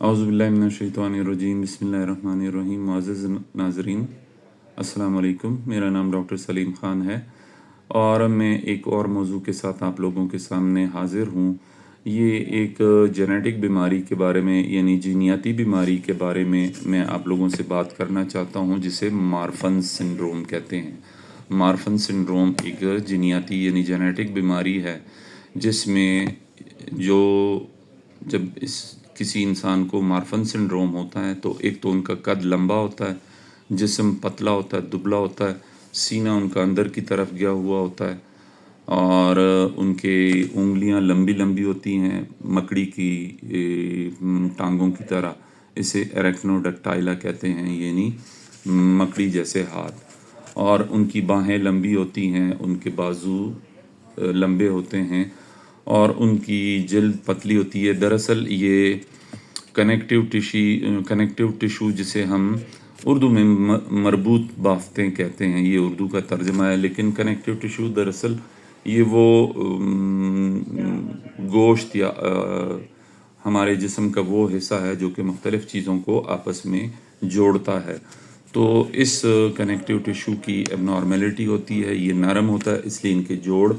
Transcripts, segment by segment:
औज़ुबिल्लाहिमिनश्शैतानिर्रजीम बिस्मिल्लाहिर्रहमानिर्रहीम। मुअज़्ज़ज़ नाज़रीन, अस्सलाम वालेकुम। मेरा नाम डॉक्टर सलीम ख़ान है और मैं एक और मौजू के साथ आप लोगों के सामने हाज़िर हूँ। ये एक जेनेटिक बीमारी के बारे में यानी जीनियाती बीमारी के बारे में मैं आप लोगों से बात करना चाहता हूँ, जिसे मार्फन सिंड्रोम कहते हैं। मार्फन सिंड्रोम एक जीनियाती यानी जेनेटिक बीमारी है, जिसमें जो जब इस किसी इंसान को मार्फन सिंड्रोम होता है तो एक तो उनका कद लंबा होता है, जिस्म पतला होता है, दुबला होता है, सीना उनका अंदर की तरफ गया हुआ होता है और उनके उंगलियां लंबी लंबी होती हैं, मकड़ी की टांगों की तरह। इसे एरेक्नोडक्टाइला कहते हैं, यानी मकड़ी जैसे हाथ। और उनकी बाहें लंबी होती हैं, उनके बाजू लंबे होते हैं और उनकी जिल्द पतली होती है। दरअसल ये कनेक्टिव टिश्यू जिसे हम उर्दू में मरबूत बाफ्तें कहते हैं, ये उर्दू का तर्जमा है। लेकिन कनेक्टिव टिश्यू दरअसल ये वो गोश्त या हमारे जिस्म का वो हिस्सा है जो कि मुख्तलिफ़ चीज़ों को आपस में जोड़ता है। तो इस कनेक्टिव टिश्यू की एबनॉर्मेलिटी होती है, ये नरम होता है, इसलिए इनके जोड़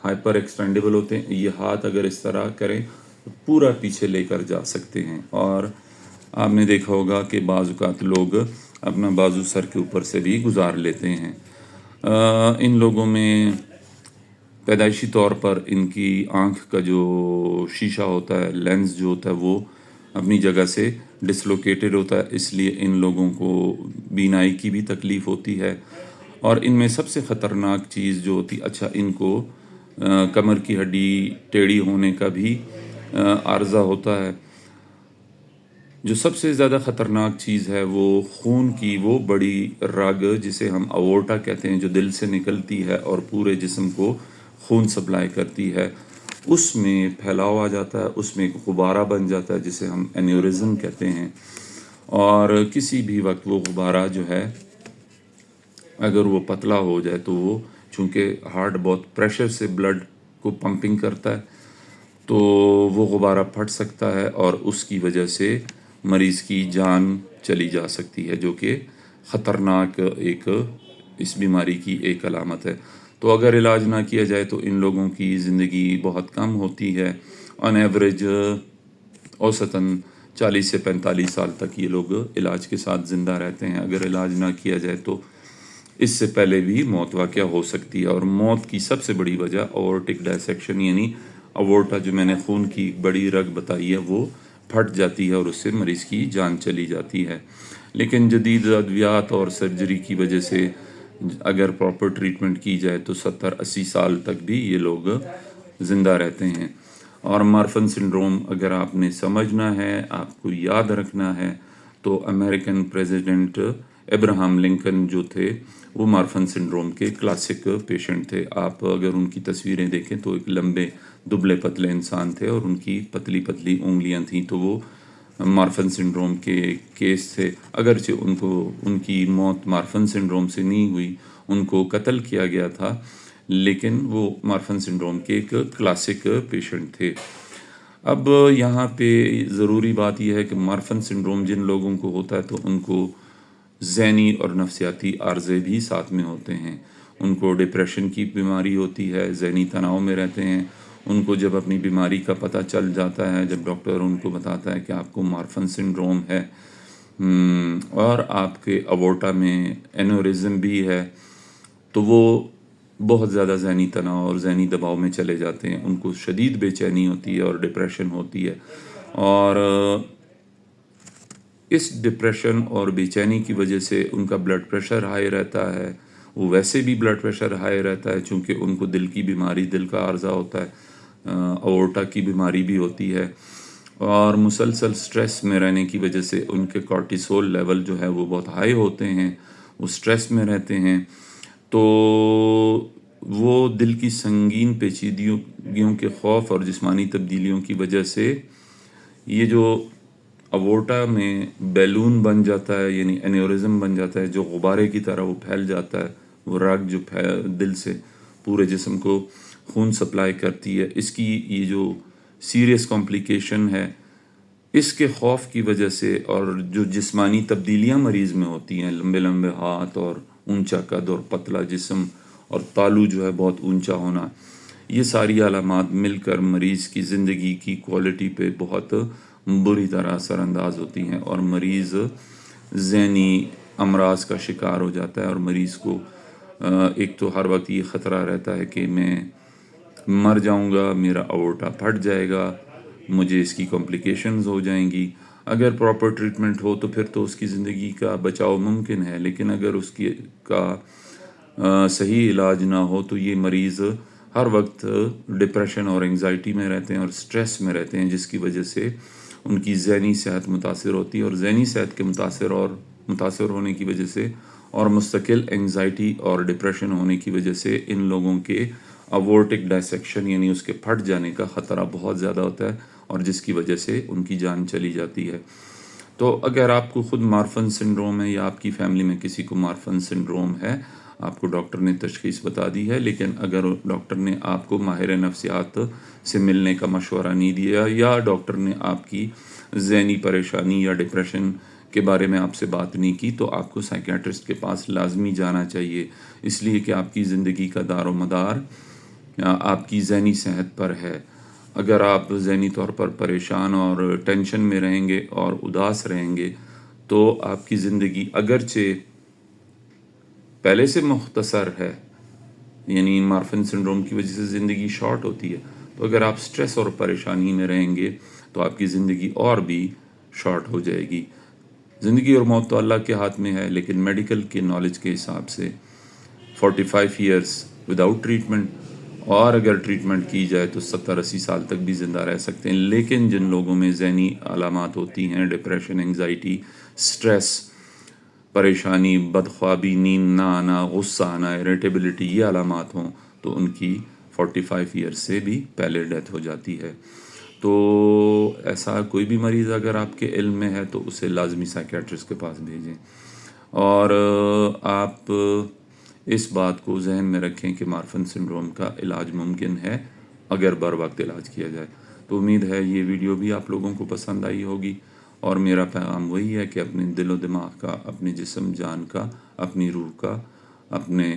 हाइपर एक्सटेंडेबल होते हैं। ये हाथ अगर इस तरह करें तो पूरा पीछे लेकर जा सकते हैं। और आपने देखा होगा कि बाज़ औक़ात लोग अपना बाजू सर के ऊपर से भी गुजार लेते हैं। इन लोगों में पैदाइशी तौर पर इनकी आँख का जो शीशा होता है, लेंस जो होता है, वो अपनी जगह से डिसलोकेटेड होता है, इसलिए इन लोगों को बीनाई की भी तकलीफ़ होती है। और इनमें सबसे ख़तरनाक चीज़ जो होती, अच्छा, इनको कमर की हड्डी टेढ़ी होने का भी आर्ज़ा होता है। जो सबसे ज़्यादा ख़तरनाक चीज़ है वो खून की वो बड़ी रग जिसे हम अओर्टा कहते हैं, जो दिल से निकलती है और पूरे जिस्म को खून सप्लाई करती है, उसमें फैलाव आ जाता है, उसमें एक गुब्बारा बन जाता है जिसे हम एन्यूरिज्म कहते हैं। और किसी भी वक्त वो गुब्बारा जो है, अगर वो पतला हो जाए तो वो, चूँकि हार्ट बहुत प्रेशर से ब्लड को पंपिंग करता है, तो वो गुब्बारा फट सकता है और उसकी वजह से मरीज़ की जान चली जा सकती है, जो कि ख़तरनाक एक इस बीमारी की एक अलामत है। तो अगर इलाज ना किया जाए तो इन लोगों की ज़िंदगी बहुत कम होती है। ऑन एवरेज औसतन 40 से 45 साल तक ये लोग इलाज के साथ ज़िंदा रहते हैं। अगर इलाज ना किया जाए तो इससे पहले भी मौत वाक़या हो सकती है। और मौत की सबसे बड़ी वजह अओर्टिक डायसेक्शन यानी अवोर्टा, जो मैंने खून की बड़ी रग बताई है, वो फट जाती है और उससे मरीज़ की जान चली जाती है। लेकिन जदीद अद्वियात और सर्जरी की वजह से अगर प्रॉपर ट्रीटमेंट की जाए तो 70-80 साल तक भी ये लोग ज़िंदा रहते हैं। और मार्फन सिंड्रोम अगर आपने समझना है, आपको याद रखना है, तो अमेरिकन प्रेसिडेंट अब्राहम लिंकन जो थे, वो मार्फन सिंड्रोम के क्लासिक पेशेंट थे। आप अगर उनकी तस्वीरें देखें तो एक लंबे दुबले पतले इंसान थे और उनकी पतली पतली उंगलियां थीं, तो वो मार्फन सिंड्रोम के केस थे। अगरचे उनको उनकी मौत मार्फन सिंड्रोम से नहीं हुई, उनको कत्ल किया गया था, लेकिन वो मार्फन सिंड्रोम के एक क्लासिक पेशेंट थे। अब यहाँ पे ज़रूरी बात यह है कि मार्फन सिंड्रोम जिन लोगों को होता है तो उनको ज़हनी और नफ्सियाती आर्ज़े भी साथ में होते हैं। उनको डिप्रेशन की बीमारी होती है, ज़हनी तनाव में रहते हैं। उनको जब अपनी बीमारी का पता चल जाता है, जब डॉक्टर उनको बताता है कि आपको मार्फन सिंड्रोम है और आपके अवोर्टा में एन्यूरिज्म भी है, तो वो बहुत ज़्यादा ज़हनी तनाव और ज़हनी दबाव में चले जाते हैं। उनको शदीद बेचैनी होती है और डिप्रेशन होती है। और इस डिप्रेशन और बेचैनी की वजह से उनका ब्लड प्रेशर हाई रहता है। वो वैसे भी ब्लड प्रेशर हाई रहता है चूँकि उनको दिल की बीमारी, दिल का आर्ज़ा होता है, अओर्टा की बीमारी भी होती है। और मुसलसल स्ट्रेस में रहने की वजह से उनके कॉर्टिसोल लेवल जो है वो बहुत हाई होते हैं, वो स्ट्रेस में रहते हैं। तो वो दिल की संगीन पेचीदगियों के खौफ और जिस्मानी तब्दीलियों की वजह से ये जो अवोर्टा में बैलून बन जाता है, यानी एन्यूरिज्म बन जाता है, जो गुब्बारे की तरह वो फैल जाता है। वो रग जो दिल से पूरे जिस्म को खून सप्लाई करती है, इसकी ये जो सीरियस कॉम्प्लिकेशन है, اس کے خوف کی وجہ سے اور جو جسمانی تبدیلیاں مریض میں ہوتی ہیں، لمبے لمبے ہاتھ اور اونچا قد اور پتلا جسم اور تالو جو ہے بہت اونچا ہونا، یہ ساری علامات مل کر مریض کی زندگی کی کوالٹی پہ بہت بری طرح اثر انداز ہوتی ہیں، اور مریض ذہنی امراض کا شکار ہو جاتا ہے، اور مریض کو ایک تو ہر وقت یہ خطرہ رہتا ہے کہ میں مر جاؤں گا، میرا اورٹا پھٹ جائے گا، مجھے اس کی کمپلیکیشنز ہو جائیں گی۔ اگر پراپر ٹریٹمنٹ ہو تو پھر تو اس کی زندگی کا بچاؤ ممکن ہے، لیکن اگر اس کی کا صحیح علاج نہ ہو تو یہ مریض ہر وقت ڈپریشن اور انگزائٹی میں رہتے ہیں اور سٹریس میں رہتے ہیں، جس کی وجہ سے ان کی ذہنی صحت متاثر ہوتی ہے، اور ذہنی صحت کے متاثر ہونے کی وجہ سے اور مستقل انگزائٹی اور ڈپریشن ہونے کی وجہ سے ان لوگوں کے اورٹک ڈائسیکشن یعنی اس کے پھٹ جانے کا خطرہ بہت زیادہ ہوتا ہے، اور جس کی وجہ سے ان کی جان چلی جاتی ہے۔ تو اگر آپ کو خود مارفن سنڈروم ہے یا آپ کی فیملی میں کسی کو مارفن سنڈروم ہے، آپ کو ڈاکٹر نے تشخیص بتا دی ہے، لیکن اگر ڈاکٹر نے آپ کو ماہر نفسیات سے ملنے کا مشورہ نہیں دیا یا ڈاکٹر نے آپ کی ذہنی پریشانی یا ڈپریشن کے بارے میں آپ سے بات نہیں کی، تو آپ کو سائیکیاٹرسٹ کے پاس لازمی جانا چاہیے، اس لیے کہ آپ کی زندگی کا دار و مدار آپ کی ذہنی صحت پر ہے۔ اگر آپ ذہنی طور پر پریشان اور ٹینشن میں رہیں گے اور اداس رہیں گے تو آپ کی زندگی اگرچہ پہلے سے مختصر ہے، یعنی مارفن سنڈروم کی وجہ سے زندگی شارٹ ہوتی ہے، تو اگر آپ سٹریس اور پریشانی میں رہیں گے تو آپ کی زندگی اور بھی شارٹ ہو جائے گی۔ زندگی اور موت تو اللہ کے ہاتھ میں ہے، لیکن میڈیکل کے نالج کے حساب سے 45 ایئرس وداؤٹ ٹریٹمنٹ، اور اگر ٹریٹمنٹ کی جائے تو 70-80 سال تک بھی زندہ رہ سکتے ہیں۔ لیکن جن لوگوں میں ذہنی علامات ہوتی ہیں، ڈپریشن، انگزائٹی، سٹریس، پریشانی، بدخوابی، نیند نہ آنا، غصہ آنا، اریٹیبلٹی، یہ علامات ہوں تو ان کی 45 ایئرس سے بھی پہلے ڈیتھ ہو جاتی ہے۔ تو ایسا کوئی بھی مریض اگر آپ کے علم میں ہے تو اسے لازمی سائیکیاٹرسٹ کے پاس بھیجیں، اور آپ اس بات کو ذہن میں رکھیں کہ مارفن سنڈروم کا علاج ممکن ہے اگر بر وقت علاج کیا جائے۔ تو امید ہے یہ ویڈیو بھی آپ لوگوں کو پسند آئی ہوگی، اور میرا پیغام وہی ہے کہ اپنے دل و دماغ کا، اپنے جسم جان کا، اپنی روح کا، اپنے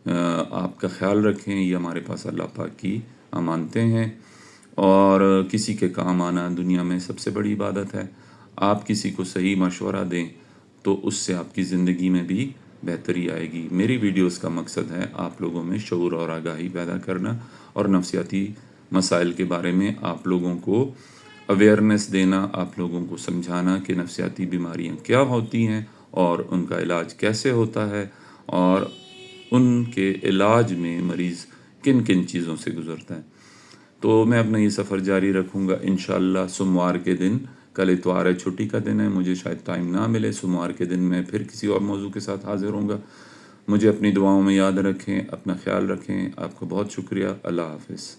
آپ کا خیال رکھیں۔ یہ ہمارے پاس اللہ پاک کی امانتیں ہیں، اور کسی کے کام آنا دنیا میں سب سے بڑی عبادت ہے۔ آپ کسی کو صحیح مشورہ دیں تو اس سے آپ کی زندگی میں بھی بہتری آئے گی۔ میری ویڈیوز کا مقصد ہے آپ لوگوں میں شعور اور آگاہی پیدا کرنا، اور نفسیاتی مسائل کے بارے میں آپ لوگوں کو اویئرنیس دینا، آپ لوگوں کو سمجھانا کہ نفسیاتی بیماریاں کیا ہوتی ہیں اور ان کا علاج کیسے ہوتا ہے، اور ان کے علاج میں مریض کن کن چیزوں سے گزرتا ہے۔ تو میں اپنا یہ سفر جاری رکھوں گا انشاءاللہ۔ سوموار کے دن، کل اتوار ہے، چھٹی کا دن ہے، مجھے شاید ٹائم نہ ملے، سوموار کے دن میں پھر کسی اور موضوع کے ساتھ حاضر ہوں گا۔ مجھے اپنی دعاؤں میں یاد رکھیں، اپنا خیال رکھیں۔ آپ کا بہت شکریہ۔ اللہ حافظ۔